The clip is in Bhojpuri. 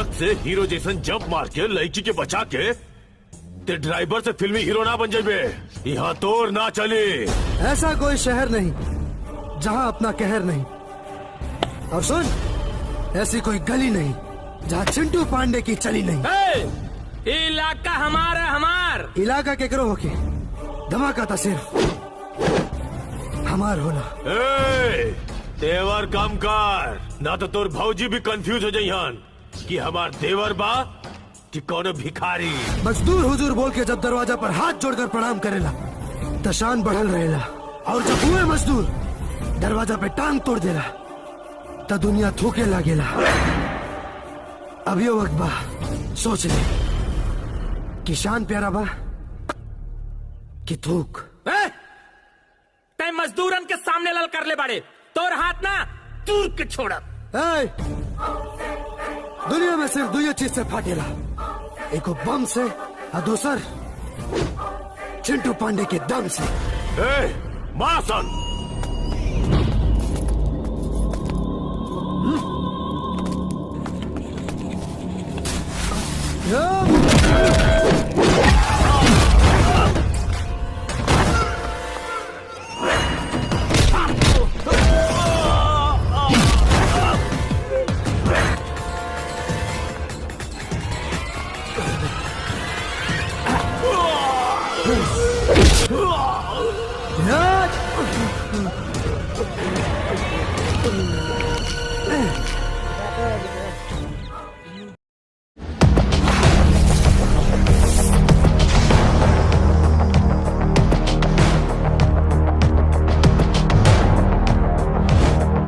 ट्रक से हीरो जैसन जंप मार के लड़की के बचा के ते ड्राइवर से फिल्मी हीरो ना बन जाबे। यहाँ तोर ना चली। ऐसा कोई शहर नहीं जहाँ अपना कहर नहीं। और सुन, ऐसी कोई गली नहीं जहाँ चिंटू पांडे की चली नहीं। इलाका हमारा हमार इलाका केकरो होके धमाका था सिर्फ हमार होना। तेवर कम कर, ना तो तोर भौजी भी कंफ्यूज हो जाइहन कि हमार देवर बा कि कौन भिखारी। मजदूर हुजूर बोल के जब दरवाजा पर हाथ जोड़कर प्रणाम करेला तो शान बढ़ल रहेला, और जब हुए मजदूर दरवाजा पे टांग तोड़ देला तो दुनिया थूके लागेला। अभियो वक्त बा, सोच ले कि शान प्यारा बा कि थूक। तय मजदूरन के सामने लल कर ले बाड़े, तोर हाथ ना दूर के छोड़ा। दुनिया में सिर्फ दो चीज से फाटेला, एक बम से और दूसर चिंटू पांडे के दम से। मासन